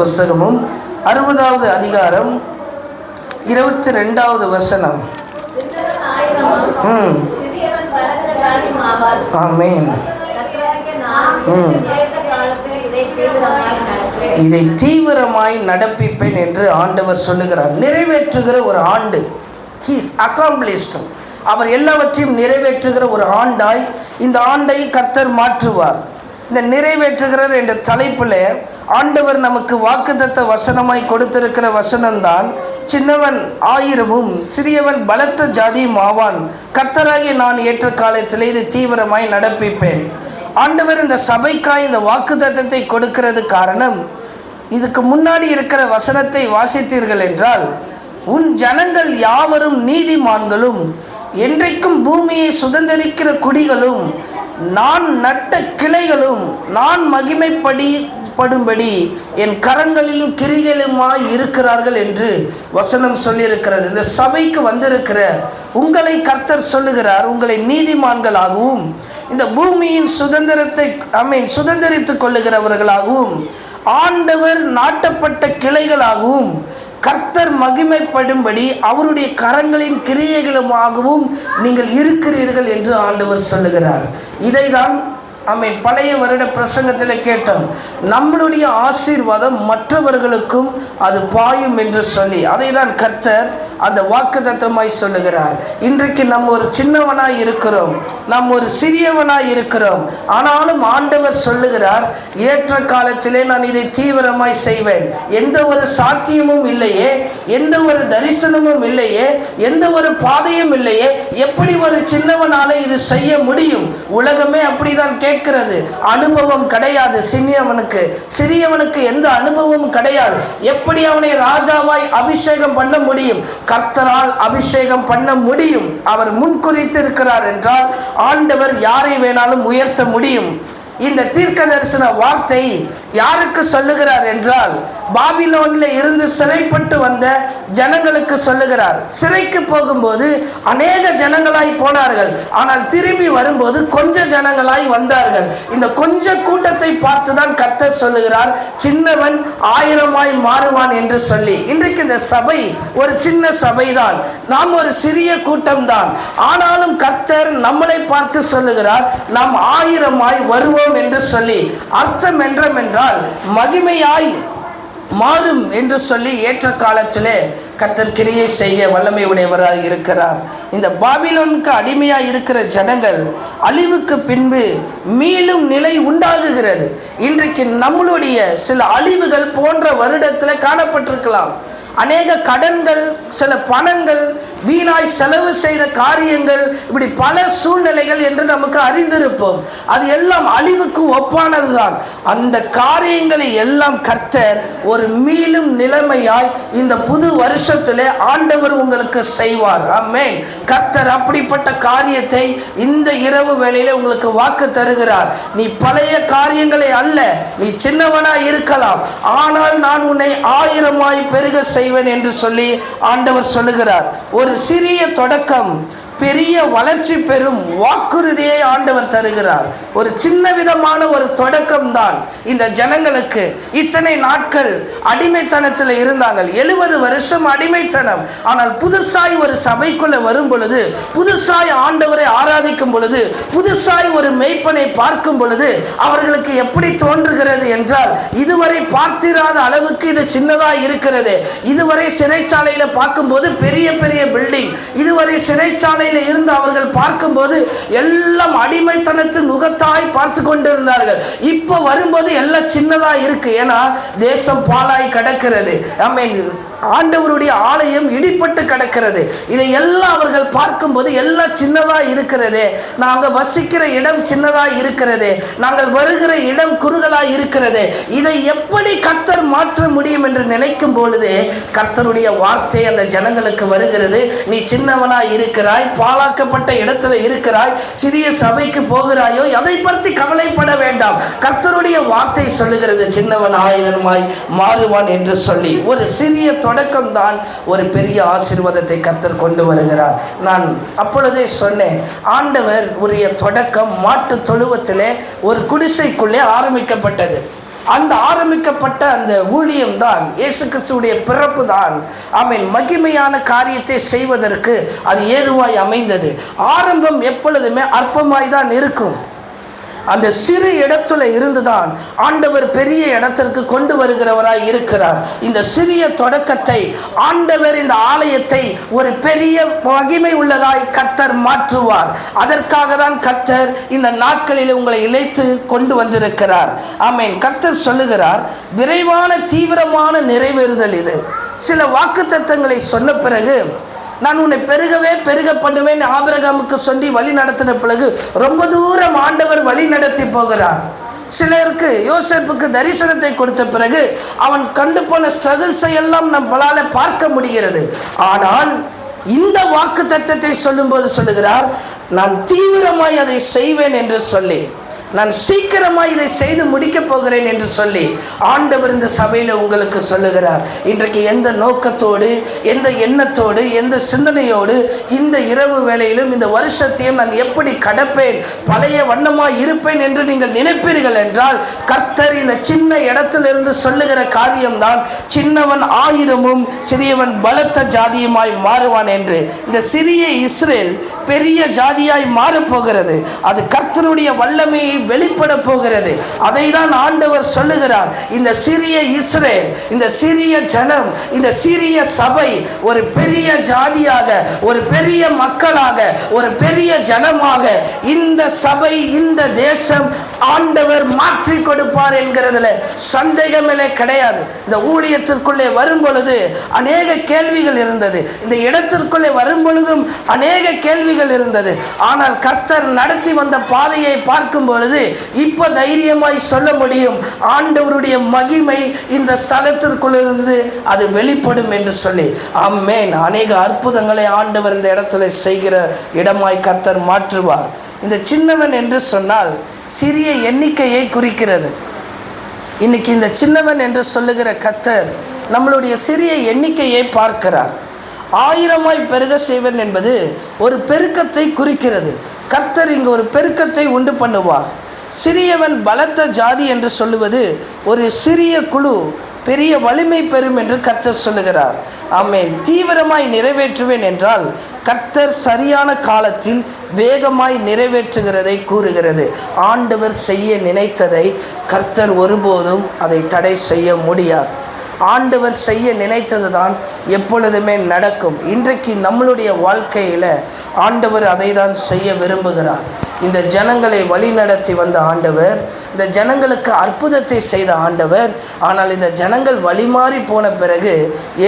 புஸ்தகமும் 60வது அதிகாரம் 22வது வசனம். ஆமென். இதை தீவிரமாய் நடப்பிப்பேன் என்று ஆண்டவர் சொல்லுகிறார். நிறைவேற்றுகிற ஒரு ஆண்டு. He is accomplished. அவர் எல்லாவற்றையும் நிறைவேற்றுகிற ஒரு ஆண்டாய் இந்த ஆண்டை கர்த்தர் மாற்றுவார். இந்த நிறைவேற்றுகிறார் என்ற தலைப்பில் ஆண்டவர் நமக்கு வாக்குத்தத்த வசனமாய் கொடுத்திருக்கிற வசனம்தான், சின்னவன் 1000 சிறியவன் பலத்த ஜாதியும் ஆவான், கர்த்தராகிய நான் ஏற்ற காலத்திலே இது தீவிரமாய் நடப்பிப்பேன். ஆண்டவர் இந்த சபைக்காய் இந்த வாக்குத்தத்தத்தை கொடுக்கிறது காரணம், இதுக்கு முன்னாடி இருக்கிற வசனத்தை வாசித்தீர்கள் என்றால், உன் ஜனங்கள் யாவரும் நீதிமான்களும் என்றைக்கும் பூமியை சுதந்திரிக்கிற குடிகளும் நான் நட்ட கிளைகளும் நான் மகிமைப்படும்படி என் கரங்களிலும் கிரிகளுமாய் இருக்கிறார்கள் என்று வசனம் சொல்லியிருக்கிறது. இந்த சபைக்கு வந்திருக்கிற உங்களை கர்த்தர் சொல்லுகிறார், உங்களை நீதிமான்களாகவும் இந்த பூமியின் சுதந்திரத்தை சுதந்திரித்துக் கொள்ளுகிறவர்களாகவும் ஆண்டவர் நாட்டப்பட்ட கிளைகளாகவும் கர்த்தர் மகிமைப்படும்படி அவருடைய கரங்களின் கிரியைகளுமாகவும் நீங்கள் இருக்கிறீர்கள் என்று ஆண்டவர் சொல்லுகிறார். இதைதான் பழைய வருட பிரசங்கத்தில் கேட்டோம். நம்மளுடைய ஆசீர்வாதம் மற்றவர்களுக்கும் அது பாயும் என்று சொல்லி அதை தான் கர்த்தர் அந்த வாக்குத்தத்தமாய் சொல்லுகிறார். இன்றைக்கு நம்ம ஒரு சின்னவனாய் இருக்கிறோம், நாம் ஒரு சிறியவனாய் இருக்கிறோம். ஆனாலும் ஆண்டவர் சொல்லுகிறார், ஏற்ற காலத்திலே நான் இதை தீவிரமாய் செய்வேன். எந்த ஒரு சாத்தியமும் இல்லையே, எந்த ஒரு தரிசனமும் இல்லையே, எந்த ஒரு பாதையும் இல்லையே, எப்படி ஒரு சின்னவனால இது செய்ய முடியும்? உலகமே அப்படிதான் கேட்கிறது. அனுபவம் கிடையாது சிறியவனுக்கு எந்த அனுபவமும் கிடையாது. எப்படி அவனை ராஜாவாய் அபிஷேகம் பண்ண முடியும்? கர்த்தரால் அபிஷேகம் பண்ண முடியும். அவர் முன்குறித்து இருக்கிறார் என்றால் ஆண்டவர் யாரை வேணாலும் உயர்த்த முடியும். இந்த தீர்க்க தரிசன வார்த்தை யாருக்கு சொல்லுகிறார் என்றால், பாபிலோனில் இருந்து சிறைப்பட்டு வந்த ஜனங்களுக்கு சொல்லுகிறார். சிறைக்கு போகும்போது அநேக ஜனங்களாய் போனார்கள், ஆனால் திரும்பி வரும்போது கொஞ்ச ஜனங்களாய் வந்தார்கள். இந்த கொஞ்ச கூட்டத்தை பார்த்துதான் கர்த்தர் சொல்லுகிறார், சின்னவன் 1000 மாறுவான் என்று சொல்லி. இன்றைக்கு இந்த சபை ஒரு சின்ன சபைதான், நாம் ஒரு சிறிய கூட்டம் தான். ஆனாலும் கர்த்தர் நம்மளை பார்த்து சொல்லுகிறார், நாம் 1000 வருவோம் என்று சொல்லி. அர்த்தம் என்றால் மகிமையாய் மாறும் என்று சொல்லி ஏற்ற காலத்திலே கர்த்தர் கிரியை செய்ய வல்லமை உடையவராக இருக்கிறார். இந்த பாபிலோனுக்கு அடிமையாக இருக்கிற ஜனங்கள் அழிவுக்கு பின்பு மீளும் நிலை உண்டாகுகிறது. இன்றைக்கு நம்மளுடைய சில அழிவுகள் போன்ற வருடத்தில் காணப்பட்டிருக்கலாம். அநேக கடன்கள், சில பணங்கள், வீணாய் செலவு செய்த காரியங்கள், இப்படி பல சூழ்நிலைகள் என்று நமக்கு அறிந்திருப்போம். அது எல்லாம் அழிவுக்கு ஒப்பானதுதான். அந்த காரியங்களை எல்லாம் கர்த்தர் ஒரு மீளும் நிலைமையாய் இந்த புது வருஷத்திலே ஆண்டவர் உங்களுக்கு செய்வார். ஆமென். கர்த்தர் அப்படிப்பட்ட காரியத்தை இந்த இரவு வேளையிலே உங்களுக்கு வாக்கு தருகிறார். நீ பழைய காரியங்களை அல்ல, நீ சின்னவனாய் இருக்கலாம், ஆனால் நான் உன்னை 1000 பெருக செய்வேன் என்று சொல்லி ஆண்டவர் சொல்லுகிறார். ஒரு சிறிய தொடக்கம் பெரிய வளர்ச்சி பெறும் வாக்குறுதியை ஆண்டவர் தருகிறார். ஒரு சின்ன விதமான ஒரு தொடக்கம் தான் இந்த ஜனங்களுக்கு. இத்தனை நாட்கள் அடிமைத்தனத்தில் இருந்தாங்க, 70 வருஷம் அடிமைத்தனம். ஆனால் புதுசாய் ஒரு சபைக்குள்ள வரும் பொழுது, புதுசாய் ஆண்டவரை ஆராதிக்கும் பொழுது, புதுசாய் ஒரு மெய்ப்பனை பார்க்கும் பொழுது அவர்களுக்கு எப்படி தோன்றுகிறது என்றால், இதுவரை பார்த்திராத அளவுக்கு இது சின்னதாக இருக்கிறது. இதுவரை சிறைச்சாலையில பார்க்கும்போது பெரிய பெரிய பில்டிங், இதுவரை சிறைச்சாலை இருந்து அவர்கள் பார்க்கும்போது எல்லாம் அடிமைத்தனத்தின் முகத்தாய் பார்த்து கொண்டிருந்தார்கள். இப்போ வரும்போது எல்லாம் சின்னதா இருக்கு. ஏன்னா தேசம் பாழாய் கிடக்கிறது. ஆண்டவருடைய ஆலயம் இடிப்பட்டு கிடக்கிறது. இதை எல்லாம் அவர்கள் பார்க்கும்போது எல்லாம் சின்னதா இருக்கிறது. நாங்கள் வசிக்கிற இடம் சின்னதா இருக்கிறது, நாங்கள் வருகிற இடம் குறுகலா இருக்கிறது. இதை எப்படி கர்த்தர் மாற்ற முடியும் என்று நினைக்கும் பொழுது கர்த்தருடைய வார்த்தை அந்த ஜனங்களுக்கு வருகிறது. நீ சின்னவனா இருக்கிறாய், பாழாக்கப்பட்ட இடத்துல இருக்கிறாய், சிறிய சபைக்கு போகிறாயோ, அதை பற்றி கவலைப்பட வேண்டாம். கர்த்தருடைய வார்த்தை சொல்லுகிறது, சின்னவன் 1000 மாறுவான் என்று சொல்லி. ஒரு சிறிய தொடக்கம் தான் ஒரு பெரிய ஆசீர்வாதத்தை கர்த்தர் கொண்டு வருகிறார். நான் அப்பொழுதே சொன்னேன், ஆண்டவர் உரிய தொடக்கம் மாட்டு தொழுவத்திலே ஒரு குடிசைக்குள்ளே ஆரம்பிக்கப்பட்டது. அந்த ஆரம்பிக்கப்பட்ட அந்த ஊழியம் தான் இயேசு கிறிஸ்துவுடைய பிறப்பு தான் ஆமென் மகிமையான காரியத்தை செய்வதற்கு அது ஏதுவாய் அமைந்தது. ஆரம்பம் எப்பொழுதுமே அற்பமாய் தான் இருக்கும். அந்த சிறு இடத்துல இருந்துதான் ஆண்டவர் பெரிய இடத்திற்கு கொண்டு வருகிறவராய் இருக்கிறார். இந்த சிறிய தொடக்கத்தை ஆண்டவர் இந்த ஆலயத்தை ஒரு பெரிய மகிமை உள்ளதாய் கர்த்தர் மாற்றுவார். அதற்காக தான் கர்த்தர் இந்த நாட்களில் உங்களை இழைத்து கொண்டு வந்திருக்கிறார். ஆமென். கர்த்தர் சொல்லுகிறார், விரைவான தீவிரமான நிறைவேறுதல் இது. சில வாக்குத்தத்தங்களை சொன்ன பிறகு, நான் உன்னை பெருகவே பெருக பண்ணுவேன் ஆபிரகாமுக்கு சொல்லி வழி நடத்தின பிறகு ரொம்ப தூரம் ஆண்டவர் வழி நடத்தி போகிறார். சிலருக்கு யோசேப்புக்கு தரிசனத்தை கொடுத்த பிறகு அவன் கண்டு போன ஸ்ட்ரகிள்ஸை எல்லாம் நம்மளால பார்க்க முடிகிறது. ஆனால் இந்த வாக்கு தத்தத்தை சொல்லும்போது சொல்லுகிறார், நான் தீவிரமாய் அதை செய்வேன் என்று சொல்லி, நான் சீக்கிரமாக இதை செய்து முடிக்கப் போகிறேன் என்று சொல்லி ஆண்டவர் இந்த சபையில் உங்களுக்கு சொல்லுகிறார். இன்றைக்கு எந்த நோக்கத்தோடு, எந்த எண்ணத்தோடு, எந்த சிந்தனையோடு இந்த இரவு வேளையிலும் இந்த வருஷத்தையும் நான் எப்படி கடப்பேன், பழைய வண்ணமாய் இருப்பேன் என்று நீங்கள் நினைப்பீர்கள் என்றால், கர்த்தர் இந்த சின்ன இடத்திலிருந்து சொல்லுகிற காரியம்தான், சின்னவன் ஆயிரமும் சிறியவன் பலத்த ஜாதியுமாய் மாறுவான் என்று. இந்த சிறிய இஸ்ரேல் பெரிய ஜாதியாய் மாறப்போகிறது. அது கர்த்தருடைய வல்லமையை வெளிப்பட போகிறது. அதை தான் ஆண்டவர் சொல்லுகிறார். இந்த சிறிய இஸ்ரேல், இந்த சிறிய ஜனம், இந்த சிறிய சபை ஒரு பெரிய ஜாதியாக, ஒரு பெரிய மக்களாக, ஒரு பெரிய ஜனமாக இந்த சபை, இந்த தேசம் ஆண்டவர் மாற்றி கொடுப்பார் என்கிறதுல சந்தேகமே கிடையாது. இந்த ஊழியத்திற்குள்ளே வரும் பொழுது அநேக கேள்விகள் இருந்தது. இந்த இடத்திற்குள்ளே வரும் பொழுதும் அநேக கேள்விகள் இருந்தது. ஆனால் கர்த்தர் நடத்தி வந்த பாதையை பார்க்கும் பொழுது இப்ப தைரியமாய் சொல்ல முடியும், ஆண்டவருடைய மகிமை இந்த ஸ்தலத்திற்குள்ளிருந்து அது வெளிப்படும் என்று சொல்லி. ஆமென். அநேக அற்புதங்களை ஆண்டவர் இந்த இடத்துல செய்கிற இடமாய் கர்த்தர் மாற்றுவார். இந்த சின்னவன் என்று சொன்னால் சிறிய எண்ணிக்கையை குறிக்கிறது. இன்னைக்கு இந்த சின்னவன் என்று சொல்லுகிற கர்த்தர் நம்மளுடைய சிறிய எண்ணிக்கையை பார்க்கிறார். ஆயிரமாய் பெருக செய்வன் என்பது ஒரு பெருக்கத்தை குறிக்கிறது. கர்த்தர் இங்கு ஒரு பெருக்கத்தை உண்டு பண்ணுவார். சிறியவன் பலத்த ஜாதி என்று சொல்லுவது ஒரு சிறிய குழு பெரிய வலிமை பெறும் என்று கர்த்தர் சொல்லுகிறார். ஆமென். தீவிரமாய் நிறைவேற்றுவேன் என்றால் கர்த்தர் சரியான காலத்தில் வேகமாய் நிறைவேற்றுகிறதை கூறுகிறது. ஆண்டவர் செய்ய நினைத்ததை கர்த்தர் ஒருபோதும் அதை தடை செய்ய முடியாது. ஆண்டவர் செய்ய நினைத்தது தான் எப்பொழுதுமே நடக்கும். இன்றைக்கு நம்மளுடைய வாழ்க்கையில் ஆண்டவர் அதை தான் செய்ய விரும்புகிறார். இந்த ஜனங்களை வழி நடத்தி வந்த ஆண்டவர், இந்த ஜனங்களுக்கு அற்புதத்தை செய்த ஆண்டவர். ஆனால் இந்த ஜனங்கள் வழிமாறி போன பிறகு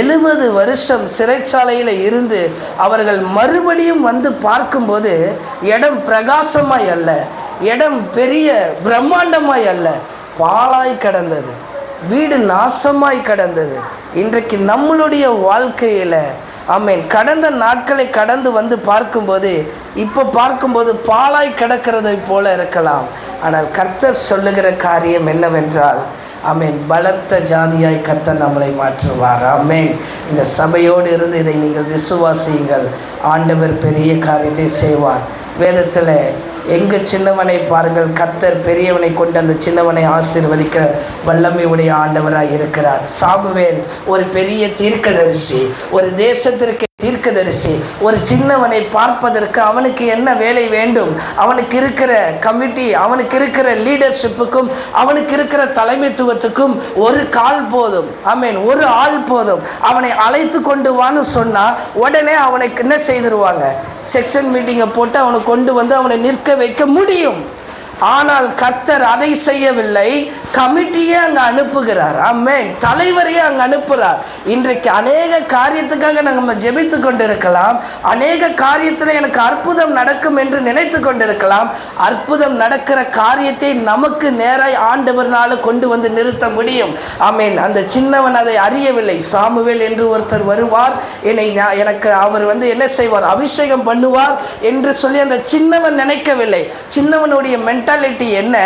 70 வருஷம் சிறைச்சாலையில் இருந்து அவர்கள் மறுபடியும் வந்து பார்க்கும்போது இடம் பிரகாசமாய் அல்ல, இடம் பெரிய பிரம்மாண்டமாய் அல்ல, பாழாய் கிடந்தது, வீடு நாசமாய் கடந்தது. இன்றைக்கு நம்மளுடைய வாழ்க்கையில் ஆமென் கடந்த நாட்களை கடந்து வந்து பார்க்கும்போது, இப்போ பார்க்கும்போது பாழாய் கிடக்கிறதை போல இருக்கலாம். ஆனால் கர்த்தர் சொல்லுகிற காரியம் என்னவென்றால், ஆமென், பலத்த ஜாதியாய் கர்த்தர் நம்மளை மாற்றுவார். ஆமென். இந்த சபையோடு இருந்து இதை நீங்கள் விசுவாசியுங்கள். ஆண்டவர் பெரிய காரியத்தை செய்வார். வேதத்தில் எங்கு சின்னவனை பாருங்கள், கர்த்தர் பெரியவனை கொண்டு அந்த சின்னவனை ஆசீர்வதிக்கிற வல்லமை உடைய ஆண்டவராய் இருக்கிறார். சாமுவேல் ஒரு பெரிய தீர்க்கதரிசி, ஒரு தேசத்திற்கு தீர்க்கதரிசி. ஒரு சின்னவனை பார்ப்பதற்கு அவனுக்கு என்ன வேலை வேண்டும்? அவனுக்கு இருக்கிற கமிட்டி, அவனுக்கு இருக்கிற லீடர்ஷிப்புக்கும் அவனுக்கு இருக்கிற தலைமைத்துவத்துக்கும் ஒரு கால் போதும். ஆமென். ஒரு ஆள் போதும். அவனை அழைத்து கொண்டு வான்னு சொன்னா உடனே அவனுக்கு என்ன செய்திருவாங்க? செக்ஷன் மீட்டிங்கை போட்டு அவனை கொண்டு வந்து அவனை நிற்க வைக்க முடியும். ஆனால் கர்த்தர் அதை செய்யவில்லை. கமிட்டியே அங்கே அனுப்புகிறார். ஆமென். தலைவரையே அங்கே அனுப்புகிறார். இன்றைக்கு அநேக காரியத்துக்காக நம்ம ஜெபித்து கொண்டிருக்கலாம். அநேக காரியத்தில் எனக்கு அற்புதம் நடக்கும் என்று நினைத்து கொண்டிருக்கலாம். அற்புதம் நடக்கிற காரியத்தை நமக்கு நேராய் ஆண்டவர்னால கொண்டு வந்து நிறுத்த முடியும். ஆமென். அந்த சின்னவன் அதை அறியவில்லை. சாமுவேல் என்று ஒருத்தர் வருவார், எனக்கு அவர் என்ன செய்வார்? அபிஷேகம் பண்ணுவார் என்று சொல்லி அந்த சின்னவன் நினைக்கவில்லை. சின்னவனுடைய மென்டாலிட்டி என்ன?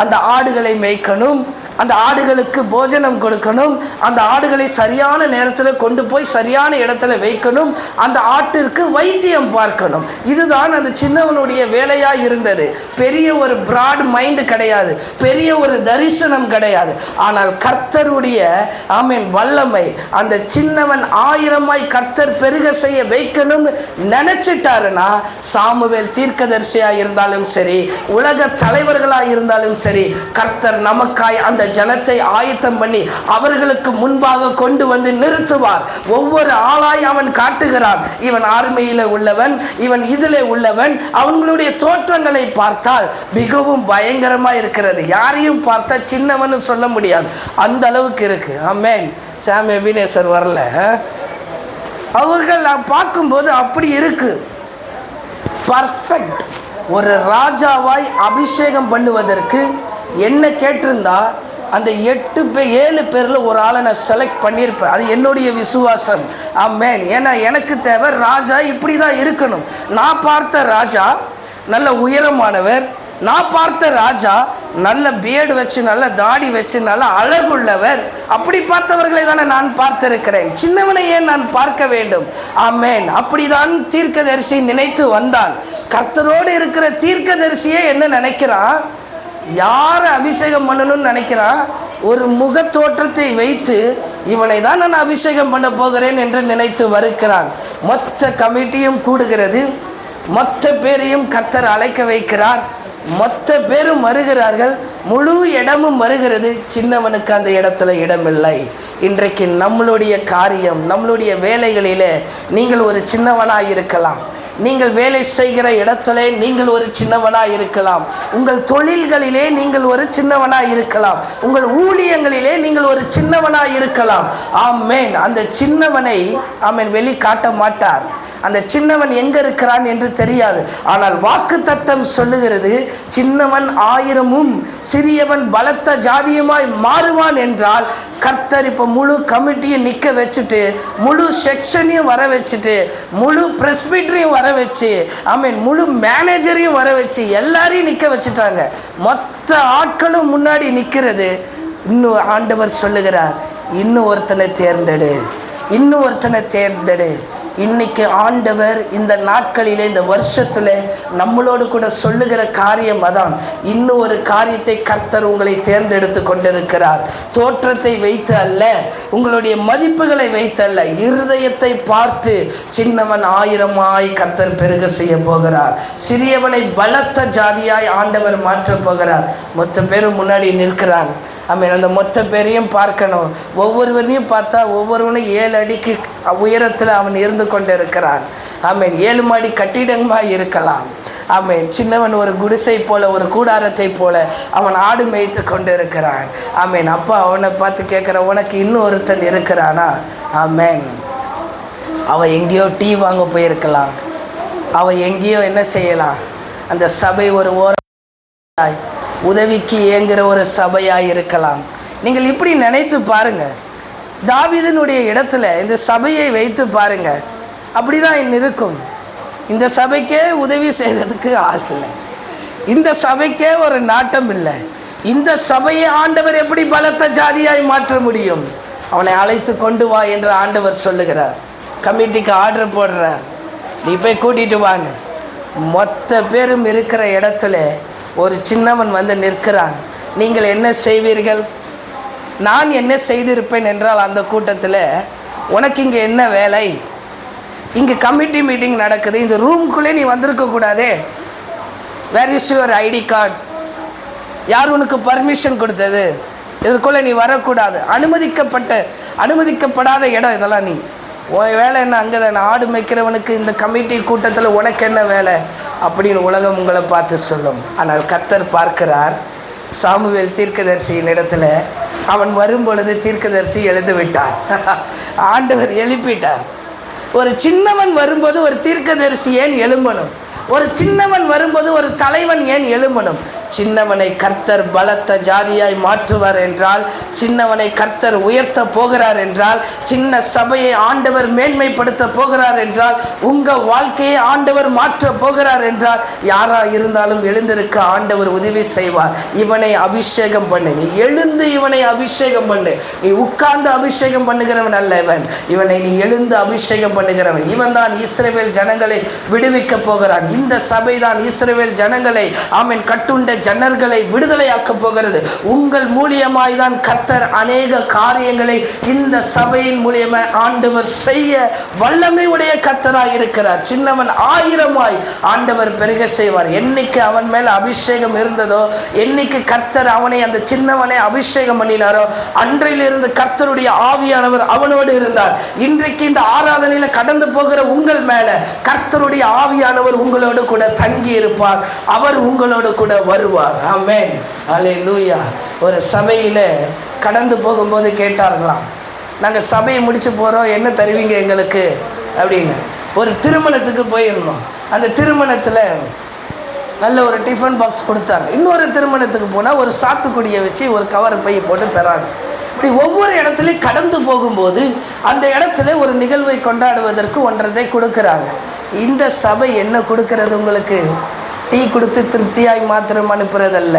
அந்த ஆடுகளை மேய்க்கணும், அந்த ஆடுகளுக்கு போஜனம் கொடுக்கணும், அந்த ஆடுகளை சரியான நேரத்தில் கொண்டு போய் சரியான இடத்துல வைக்கணும், அந்த ஆட்டிற்கு வைத்தியம் பார்க்கணும். இதுதான் அந்த சின்னவனுடைய வேலையாக இருந்தது. பெரிய ஒரு பிராட் மைண்டு கிடையாது, பெரிய ஒரு தரிசனம் கிடையாது. ஆனால் கர்த்தருடைய வல்லமை அந்த சின்னவன் 1000 கர்த்தர் பெருக செய்ய வைக்கணும்னு நினைச்சிட்டாருன்னா, சாமுவேல் தீர்க்கதரிசியாக இருந்தாலும் சரி, உலக தலைவர்களாக இருந்தாலும் சரி, கர்த்தர் நமக்காய் அந்த ஜனத்தை ஆயத்தம் பண்ணி அவர்களுக்கு முன்பாக கொண்டு வந்து நிறுத்துவார். ஒவ்வொரு ஆளாய் அவன் காட்டுகிறான். இவன் ஆர்மையில உள்ளவன், இவன் இதிலே உள்ளவன். அவங்களுடைய தோற்றங்களை பார்த்தால் மிகவும் பயங்கரமா இருக்கிறது. யாரையும் பார்த்தா சின்னவன் சொல்ல முடியாது, அந்த அளவுக்கு இருக்கு. ஆமென். சாம் எபினேசர் வரல, அவர்கள் பார்க்கும்போது அப்படி இருக்கு. பர்ஃபெக்ட். ஒரு ராஜாவாய் அபிஷேகம் பண்ணுவதற்கு என்ன கேட்டிருந்தா அந்த 7 பேரில் ஒரு ஆளை நான் செலக்ட் பண்ணியிருப்பேன். அது என்னுடைய விசுவாசம். ஆமென். ஏன்னா எனக்கு தேவை ராஜா இப்படி தான் இருக்கணும். நான் பார்த்த ராஜா நல்ல உயரமானவர், நான் பார்த்த ராஜா நல்ல பியர்டு வச்சு நல்ல தாடி வச்சு நல்ல அழகுள்ளவர். அப்படி பார்த்தவர்களை தானே நான் பார்த்திருக்கிறேன். சின்னவனை ஏன் நான் பார்க்க வேண்டும்? ஆமென். அப்படிதான் தீர்க்கதரிசி நினைத்து வந்தான். கர்த்தரோடு இருக்கிற தீர்க்கதரிசியே என்ன நினைக்கிறான்? யாரை அபிஷேகம் பண்ணணும்னு நினைக்கிறான்? ஒரு முக தோற்றத்தை வைத்து இவனை தான் நான் அபிஷேகம் பண்ண போகிறேன் என்று நினைத்து வருகிறான். மொத்த கமிட்டியும் கூடுகிறது, மொத்த பேரையும் கர்த்தர் அழைக்க வைக்கிறார், மொத்த பேரும் வருகிறார்கள், முழு இடமும் வருகிறது. சின்னவனுக்கு அந்த இடத்துல இடமில்லை. இன்றைக்கு நம்மளுடைய காரியம், நம்மளுடைய வேலைகளிலே நீங்கள் ஒரு சின்னவனாக இருக்கலாம். நீங்கள் வேலை செய்கிற இடத்துல நீங்கள் ஒரு சின்னவனாக இருக்கலாம். உங்கள் தொழில்களிலே நீங்கள் ஒரு சின்னவனாக இருக்கலாம். உங்கள் ஊழியங்களிலே நீங்கள் ஒரு சின்னவனாக இருக்கலாம். ஆமென். அந்த சின்னவனை வெளி காட்ட மாட்டார். அந்த சின்னவன் எங்க இருக்கிறான் என்று தெரியாது. ஆனால் வாக்குத்தத்தம் சொல்லுகிறது, சின்னவன் 1000 சிறியவன் பலத்த ஜாதியுமாய் மாறுவான் என்றால், கர்த்தர் இப்போ முழு கமிட்டியும் நிற்க வச்சுட்டு, முழு செக்ஷனையும் வர வச்சுட்டு, முழு பிரஸ்பிட்டரையும் வர வச்சு, முழு மேனேஜரையும் வர வச்சு எல்லாரையும் நிற்க வச்சுட்டாங்க. மொத்த ஆட்களும் முன்னாடி நிற்கிறது. இன்னும் ஆண்டவர் சொல்லுகிறார், இன்னும் ஒருத்தனை தேர்ந்தெடு, இன்னும் ஒருத்தனை தேர்ந்தெடு. இன்னைக்கு ஆண்டவர் இந்த நாட்களிலே, இந்த வருஷத்துல நம்மளோடு கூட சொல்லுகிற காரியம் அதான். இன்னும் ஒரு காரியத்தை கர்த்தர் உங்களை தேர்ந்தெடுத்து கொண்டிருக்கிறார். தோற்றத்தை வைத்து அல்ல, உங்களுடைய மதிப்புகளை வைத்து அல்ல, இருதயத்தை பார்த்து சின்னவன் 1000 கர்த்தர் பெருக செய்ய போகிறார். சிறியவனை பலத்த ஜாதியாய் ஆண்டவர் மாற்ற போகிறார். மொத்த பேரும் முன்னாடி நிற்கிறார். அந்த மொத்த பேரையும் பார்க்கணும். ஒவ்வொருவரையும் பார்த்தா ஒவ்வொருவனும் 7 அடிக்கு உயரத்தில் அவன் இருந்து கொண்டு இருக்கிறான். 7 மாடி கட்டிடமாக இருக்கலாம். சின்னவன் ஒரு குடிசை போல, ஒரு கூடாரத்தை போல அவன் ஆடு மேய்த்து கொண்டு இருக்கிறான். அப்பா அவனை பார்த்து கேட்குற, உனக்கு இன்னும் ஒருத்தன் இருக்கிறானா? அவன் எங்கேயோ டீ வாங்க போயிருக்கலாம், அவன் எங்கேயோ என்ன செய்யலாம், அந்த சபை ஒரு ஓரம் உதவிக்கு ஏங்குகிற ஒரு சபையாக இருக்கலாம். நீங்கள் இப்படி நினைத்து பாருங்கள். தாவீதினுடைய இடத்துல இந்த சபையை வைத்து பாருங்கள். அப்படி தான் இருக்கும். இந்த சபைக்கே உதவி செய்கிறதுக்கு ஆள் இல்லை, இந்த சபைக்கே ஒரு நாட்டம் இல்லை. இந்த சபையை ஆண்டவர் எப்படி பலத்த ஜாதியாய் மாற்ற முடியும்? அவனை அழைத்து கொண்டு வா என்று ஆண்டவர் சொல்லுகிறார். கமிட்டிக்கு ஆர்டர் போடுறார், நீ போய் கூட்டிகிட்டு வாங்க. மொத்த பேரும் இருக்கிற இடத்துல ஒரு சின்னவன் வந்து நிற்கிறான். நீங்கள் என்ன செய்வீர்கள்? நான் என்ன செய்திருப்பேன் என்றால், அந்த கூட்டத்தில் உனக்கு இங்கே என்ன வேலை? இங்கே கமிட்டி மீட்டிங் நடக்குது, இந்த ரூம்குள்ளே நீ வந்திருக்கக்கூடாதே. Where is your ID card? யார் உனக்கு பர்மிஷன் கொடுத்தது? இதற்குள்ளே நீ வரக்கூடாது. அனுமதிக்கப்படாத இடம் இதெல்லாம். நீ உன் வேலை என்ன? அங்கே தான் ஆடு மேய்க்கிறவனுக்கு இந்த கமிட்டி கூட்டத்தில் உனக்கு என்ன வேலை அப்படின்னு உலகம் உங்களை பார்த்து சொல்லும். ஆனால் கர்த்தர் பார்க்கிறார். சாமுவேல் தீர்க்கதரிசியின் இடத்துல அவன் வரும்பொழுது தீர்க்கதரிசி எழுந்து விட்டார். ஆண்டவர் எழுப்பிட்டார். ஒரு சின்னவன் வரும்போது ஒரு தீர்க்கதரிசி ஏன் எழும்பணும்? ஒரு சின்னவன் வரும்போது ஒரு தலைவன் ஏன் எழும்பணும்? சின்னவனை கர்த்தர் பலத்த ஜாதியாய் மாற்றுவார் என்றால், சின்னவனை கர்த்தர் உயர்த்த போகிறார் என்றால், சின்ன சபையை ஆண்டவர் மேன்மைப்படுத்த போகிறார் என்றால், உங்கள் வாழ்க்கையை ஆண்டவர் மாற்ற போகிறார் என்றால், யாரா இருந்தாலும் எழுந்திருக்க ஆண்டவர் உதவி செய்வார். இவனை அபிஷேகம் பண்ணு, நீ எழுந்து இவனை அபிஷேகம் பண்ணு. நீ உட்கார்ந்து அபிஷேகம் பண்ணுகிறவன் அல்ல இவன், இவனை நீ எழுந்து அபிஷேகம் பண்ணுகிறவன். இவன் தான் இஸ்ரவேல் ஜனங்களை விடுவிக்க போகிறான். இந்த சபை தான் இஸ்ரவேல் ஜனங்களை, ஆமென், கட்டுண்ட ஜனர்களை விடுதலையாக்க போகிறது. உங்கள் மூலியமாய் தான் கர்த்தர் அநேக காரியங்களை இந்த சபையின் மூலியமாய் ஆண்டவர் செய்ய வல்லமை உடைய கர்த்தராய் இருக்கிறார். சின்னவன் 1000 ஆண்டவர் பெருக செய்வார். என்னைக்கு அவன் மேல அபிஷேகம் இருந்ததோ, என்னைக்கு கர்த்தர் அவனை, அந்த சின்னவனை அபிஷேகம் பண்ணினாரோ, அன்றையிலிருந்து கர்த்தருடைய ஆவியானவர் அவனோடு இருந்தார். இன்றைக்கு இந்த ஆராதனையில கடந்து போகிற உங்கள் மேல கர்த்தருடைய ஆவியானவர் உங்களோடு கூட தங்கி இருப்பார். அவர் உங்களோடு கூட வருவார். ஆமென், அல்லேலூயா. ஒரு சபையில கடந்து போகும்போது கேட்டார்களாம், நாங்கள் சபையை முடிச்சு போகிறோம், என்ன தருவீங்க எங்களுக்கு அப்படின்னு. ஒரு திருமணத்துக்கு போயிருந்தோம். அந்த திருமணத்தில் நல்ல ஒரு டிஃபன் பாக்ஸ் கொடுத்தாங்க. இன்னொரு திருமணத்துக்கு போனால் ஒரு சாத்துக்குடியை வச்சு ஒரு கவர் பை போட்டு தராங்க. இப்படி ஒவ்வொரு இடத்துலையும் கடந்து போகும்போது அந்த இடத்துல ஒரு நிகழ்வை கொண்டாடுவதற்கு ஒன்றதை கொடுக்குறாங்க. இந்த சபை என்ன கொடுக்கறது உங்களுக்கு? டீ கொடுத்து திருப்தியாய் மாத்திரம் அனுப்புறதல்ல,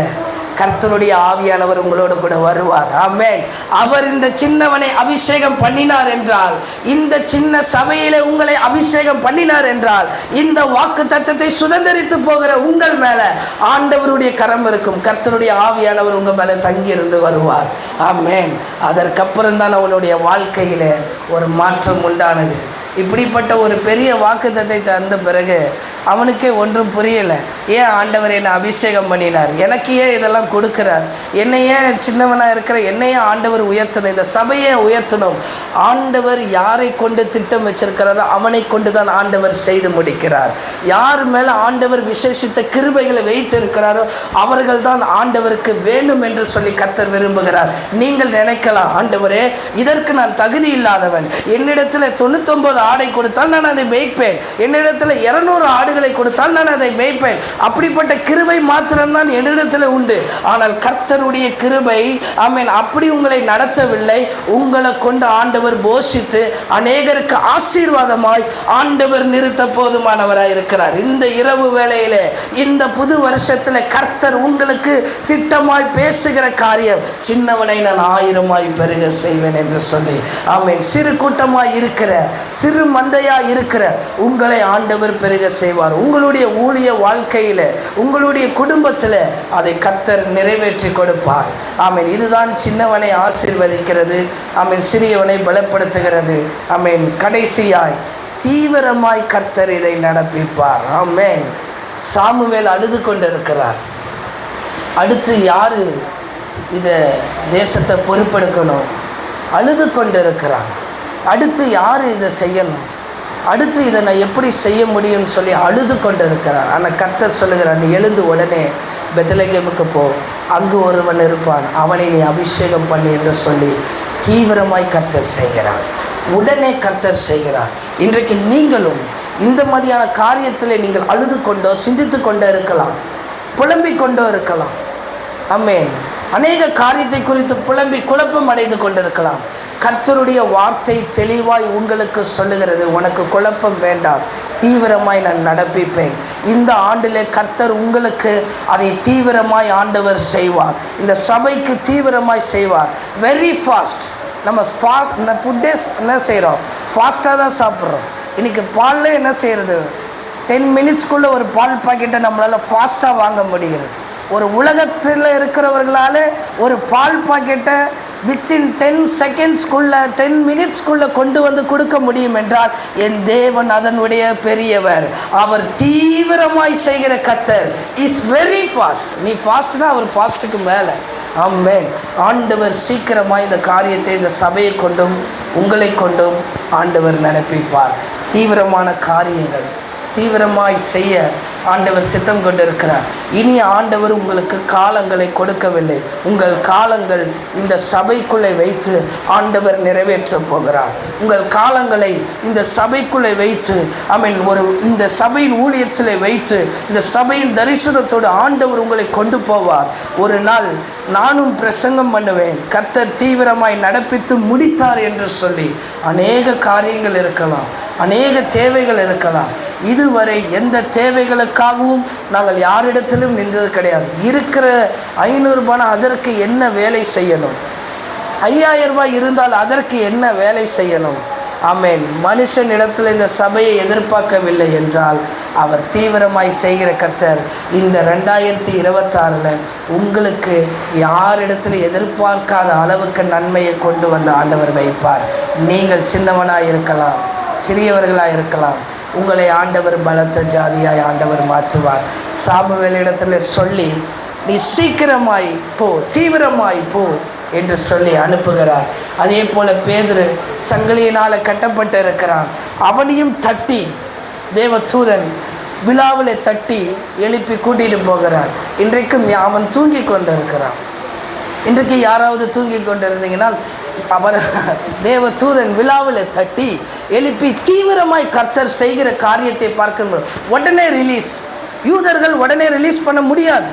கர்த்தருடைய ஆவியானவர் உங்களோடு கூட வருவார். ஆமென். அவர் இந்த சின்னவனை அபிஷேகம் பண்ணினார் என்றால், இந்த சின்ன சபையிலே உங்களை அபிஷேகம் பண்ணினார் என்றால், இந்த வாக்கு தத்தத்தை சுதந்திரித்து போகிற உங்கள் மேல ஆண்டவருடைய கரம் இருக்கும். கர்த்தருடைய ஆவியானவர் உங்க மேல தங்கி இருந்து வருவார். ஆமென். அதற்கப்புறம் தான் அவனுடைய வாழ்க்கையில ஒரு மாற்றம் உண்டானது. இப்படிப்பட்ட ஒரு பெரிய வாக்குத்தத்தை தந்த பிறகு அவனுக்கே ஒன்றும் புரியலை. ஏன் ஆண்டவர் என்னை அபிஷேகம் பண்ணினார், எனக்கு ஏன் இதெல்லாம் கொடுக்குறார், என்னை ஏன் சின்னவனாக இருக்கிற என்னையே ஆண்டவர் உயர்த்தணும், இந்த சபையை உயர்த்தணும். ஆண்டவர் யாரை கொண்டு திட்டம் வச்சிருக்கிறாரோ அவனை கொண்டு தான் ஆண்டவர் செய்து முடிக்கிறார். யார் மேலே ஆண்டவர் விசேஷித்த கிருபைகளை வைத்திருக்கிறாரோ அவர்கள் தான் ஆண்டவருக்கு வேண்டும் என்று சொல்லி கர்த்தர் விரும்புகிறார். நீங்கள் நினைக்கலாம், ஆண்டவரே இதற்கு நான் தகுதி இல்லாதவன், என்னிடத்தில் 99 ஆடை கொடுத்தால் நான் அதை மேய்ப்பேன், என்னிடத்தில் 200 ஆடுகளை கொடுத்தால் நான் அதை மேய்ப்பேன். அப்படிப்பட்ட கிருபை மாத்திரம்தான் என்னிடத்தில் உண்டு. ஆனால் கர்த்தருடைய கிருபை, ஆமென், அப்படி உங்களை நடத்தவில்லை. உங்களை கொண்டு ஆண்டவர் போஷித்து அநேகருக்கு ஆசீர்வாதமாய் ஆண்டவர் நிறுத்த போதுமானவராய் இருக்கிறார். இந்த இரவு வேளையிலே, இந்த புது வருஷத்தில் கர்த்தர் உங்களுக்கு திட்டமாய் பேசுகிற காரியம், சின்னவனை நான் 1000 பெருக செய்வேன் என்று சொல்லி, ஆமென், சிறு கூட்டமாய் இருக்கிற, சிறு மந்தையா இருக்கிற உங்களை ஆண்டவர் பெருக செய்வார். உங்களுடைய ஊழிய வாழ்க்கையில, உங்களுடைய குடும்பத்தில் அதை கர்த்தர் நிறைவேற்றி கொடுப்பார். ஆமென். இதுதான் சின்னவனை ஆசீர்வதிக்கிறது. ஆமென். சிறியவனை பலப்படுத்துகிறது. ஆமென். கடைசியாய் தீவிரமாய் கர்த்தர் இதை நடப்பிப்பார். ஆமென். சாமுவேல் அழுது கொண்டிருக்கிறார். அடுத்து யாரு இத தேசத்தை பொறுப்பெடுக்கணும்? அழுது கொண்டிருக்கிறார். அடுத்து யார் இதை செய்யணும், அடுத்து இதை நான் எப்படி செய்ய முடியும்னு சொல்லி அழுது கொண்டு இருக்கிறார். ஆனால் கர்த்தர் சொல்லுகிறார், நீ எழுந்து உடனே பெத்லகேமுக்கு போ, அங்கு ஒருவன் இருப்பான், அவனை நீ அபிஷேகம் பண்ணி என்று சொல்லி தீவிரமாய் கர்த்தர் செய்கிறார். உடனே கர்த்தர் செய்கிறார். இன்றைக்கு நீங்களும் இந்த மாதிரியான காரியத்தில் நீங்கள் அழுது கொண்டோ சிந்தித்து கொண்டோ இருக்கலாம், புலம்பிக் கொண்டோ இருக்கலாம். ஆமென். அநேக காரியத்தை குறித்து புலம்பி குழப்பம் அடைந்து கொண்டிருக்கலாம். கர்த்தருடைய வார்த்தை தெளிவாய் உங்களுக்கு சொல்லுகிறது, உனக்கு குழப்பம் வேண்டாம், தீவிரமாய் நான் நடப்பிப்பேன். இந்த ஆண்டிலே கர்த்தர் உங்களுக்கு அதை தீவிரமாய் ஆண்டவர் செய்வார். இந்த சபைக்கு தீவிரமாய் செய்வார். Very fast. நம்ம ஃபுட்டே என்ன செய்கிறோம், ஃபாஸ்ட்டாக தான் சாப்பிட்றோம். இன்றைக்கி பாலில் என்ன செய்கிறது, 10 மினிட்ஸ்க்குள்ளே ஒரு பால் பாக்கெட்டை நம்மளால் ஃபாஸ்ட்டாக வாங்க முடிகிறது. ஒரு உலகத்தில் இருக்கிறவர்களால் ஒரு பால் பாக்கெட்டை வித்தின் 10 செகண்ட்ஸ்க்குள்ளே 10 மினிட்ஸ்க்குள்ளே கொண்டு வந்து கொடுக்க முடியும் என்றால் என் தேவன் அதனுடைய பெரியவர். அவர் தீவிரமாய் செய்கிற கர்த்தர் இஸ் வெரி ஃபாஸ்ட். நீ ஃபாஸ்ட்னா அவர் ஃபாஸ்ட்டுக்கு மேலே. ஆமென். ஆண்டவர் சீக்கிரமாய் இந்த காரியத்தை இந்த சபையை கொண்டும் உங்களை கொண்டும் ஆண்டவர் நடப்பிப்பார். தீவிரமான காரியங்கள் தீவிரமாய் செய்ய ஆண்டவர் சித்தம் கொண்டிருக்கிறார். இனி ஆண்டவர் உங்களுக்கு காலங்களை கொடுக்கவில்லை. உங்கள் காலங்கள் இந்த சபைக்குள்ளே வைத்து ஆண்டவர் நிறைவேற்ற போகிறார். உங்கள் காலங்களை இந்த சபைக்குள்ளே வைத்து இந்த சபையின் ஊழியத்திலே வைத்து இந்த சபையின் தரிசனத்தோடு ஆண்டவர் உங்களை கொண்டு போவார். ஒரு நாள் நானும் பிரசங்கம் பண்ணுவேன், கர்த்தர் தீவிரமாய் நடப்பித்து முடித்தார் என்று சொல்லி. அநேக காரியங்கள் இருக்கலாம், அநேக தேவைகள் இருக்கலாம். இதுவரை எந்த தேவைகளுக்காகவும் நாங்கள் யாரிடத்திலும் நின்றது கிடையாது. இருக்கிற 500 ரூபாய் அதற்கு என்ன வேலை செய்யணும்? 5000 ரூபாய் இருந்தால் அதற்கு என்ன வேலை செய்யணும்? ஆமென். மனுஷன் இடத்துல இந்த சபையை எதிர்பார்க்கவில்லை என்றால் அவர் தீவிரமாய் செய்கிற கர்த்தர் இந்த 2026 உங்களுக்கு யாரிடத்தில் எதிர்பார்க்காத அளவுக்கு நன்மையை கொண்டு வந்து ஆண்டவர் வைப்பார். நீங்கள் சின்னவனாக இருக்கலாம், சிறியவர்களாக இருக்கலாம், உங்களை ஆண்டவர் பலத்த ஜாதியாய் ஆண்டவர் மாற்றுவார். சாமுவேலிடத்தில் சொல்லி நீ சீக்கிரமாய் போ, தீவிரமாய் போ என்று சொல்லி அனுப்புகிறார். அதே போல பேதுரு சங்கிலியினால் கட்டப்பட்டு இருக்கிறான். அவனையும் தட்டி தேவ தூதன் விழாவிலே தட்டி எழுப்பி கூட்டிட்டு போகிறார். இன்றைக்கும் அவன் தூங்கி கொண்டு இருக்கிறான். இன்றைக்கு யாராவது தூங்கி கொண்டு இருந்தீங்கன்னா அவர் தேவ தூதன் விழாவில் தட்டி எழுப்பி தீவிரமாய் கர்த்தர் செய்கிற காரியத்தை பார்க்கும்போது உடனே ரிலீஸ். யூதர்கள் உடனே ரிலீஸ் பண்ண முடியாது.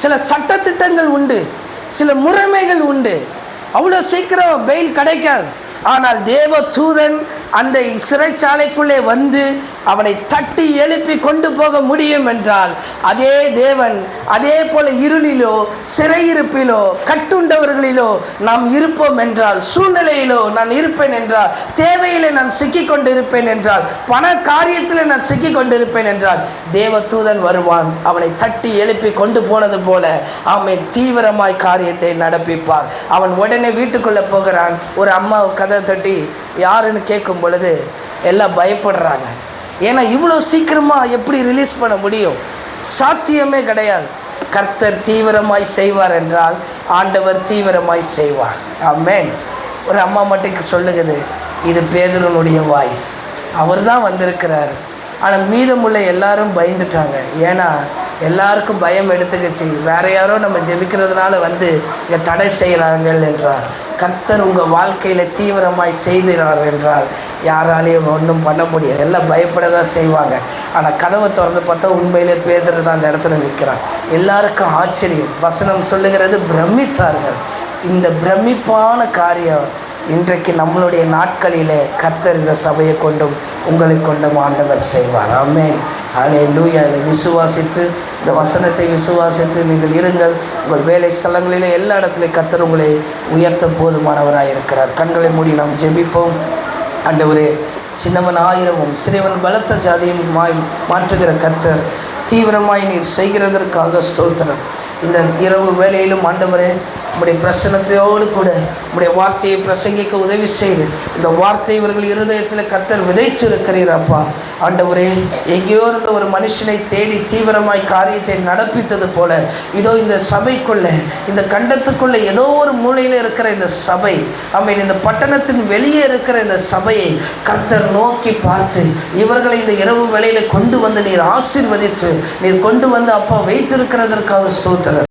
சில சட்டத்திட்டங்கள் உண்டு, சில முறைமைகள் உண்டு. அவ்வளோ சீக்கிரம் பெயில் கிடைக்காது. ஆனால் தேவ தூதன் அந்த சிறைச்சாலைக்குள்ளே வந்து அவனை தட்டி எழுப்பி கொண்டு போக முடியும் என்றால் அதே தேவன் அதே போல இருளிலோ சிறையிருப்பிலோ கட்டுண்டவர்களிலோ நாம் இருப்போம் என்றால், சூழ்நிலையிலோ நான் இருப்பேன் என்றால், தேவையிலே நான் சிக்கி கொண்டிருப்பேன் என்றால், பண காரியத்தில் நான் சிக்கி கொண்டிருப்பேன் என்றால் தேவ தூதன் வருவான். அவனை தட்டி எழுப்பி கொண்டு போனது போல அவன் தீவிரமாய் காரியத்தை நடப்பிப்பார். அவன் உடனே வீட்டுக்குள்ளே போகிறான். ஒரு அம்மா கதை தட்டி யாருன்னு கேட்கும் பொழுது எல்லாம் பயப்படுறாங்க. ஏன்னா இவ்வளோ சீக்கிரமாக எப்படி ரிலீஸ் பண்ண முடியும்? சாத்தியமே கிடையாது. கர்த்தர் தீவிரமாய் செய்வார் என்றால் ஆண்டவர் தீவிரமாய் செய்வார். ஆமென். ஒரு அம்மா மட்டும் சொல்லுகிறது, இது பேதுருனுடைய வாய்ஸ், அவர் தான் வந்திருக்கிறார். ஆனால் மீதமுள்ள எல்லாரும் பயந்துட்டாங்க. ஏன்னா எல்லாருக்கும் பயம் எடுத்துக்கிச்சு, வேற யாரோ நம்ம ஜெபிக்கிறதுனால வந்து இங்கே தடை செய்கிறார்கள் என்றார். கர்த்தர் உங்கள் வாழ்க்கையில் தீவிரமாய் செய்கிறார் என்றால் யாராலையும் ஒன்றும் பண்ண முடியாது. எல்லாம் பயப்பட தான் செய்வாங்க. ஆனால் கதவை திறந்து பார்த்தா உண்மையிலே பேதுரு தான் அந்த இடத்துல நிற்கிறான். எல்லாருக்கும் ஆச்சரியம். வசனம் சொல்லுகிறது பிரமித்தார்கள். இந்த பிரமிப்பான காரியம் இன்றைக்கு நம்மளுடைய நாட்களிலே கர்த்தர் இந்த சபையை கொண்டும் உங்களை கொண்டும் ஆண்டவர் செய்வார். ஆமென். ஹல்லேலூயா. இதை விசுவாசித்து, இந்த வசனத்தை விசுவாசித்து நீங்கள் இருங்கள். உங்கள் வேலை ஸ்தலங்களிலே எல்லா இடத்துலையும் கர்த்தர் உங்களை உயர்த்த போதுமானவராக இருக்கிறார். கண்களை மூடி நாம் ஜெபிப்போம். ஆண்டவரே, சின்னவன் 1000 சிறியவன் பலத்த ஜாதியும் மாற்றுகிற கர்த்தர் தீவிரமாய் நீர் செய்கிறதற்காக ஸ்தோத்திரம். இந்த இரவு வேலையிலும் ஆண்டவரே உம்முடைய பிரசன்னத்தோடு கூட உம்முடைய வார்த்தையை பிரசங்கிக்க உதவி செய்து இந்த வார்த்தை இவர்கள் இருதயத்தில் கர்த்தர் விதைத்து இருக்கிறீரப்பா. ஆண்டவரே, எங்கேயோ இருந்த ஒரு மனுஷனை தேடி தீவிரமாய் காரியத்தை நடப்பித்தது போல இதோ இந்த சபைக்குள்ளே, இந்த கண்டத்துக்குள்ளே ஏதோ ஒரு மூலையில் இருக்கிற இந்த சபை, இந்த பட்டணத்தின் வெளியே இருக்கிற இந்த சபையை கர்த்தர் நோக்கி பார்த்து இவர்களை இந்த இரவு வேளையில் கொண்டு வந்து நீர் ஆசீர்வதித்து நீர் கொண்டு வந்து அப்பா வைத்திருக்கிறதற்காக ஸ்தோத்திரம்.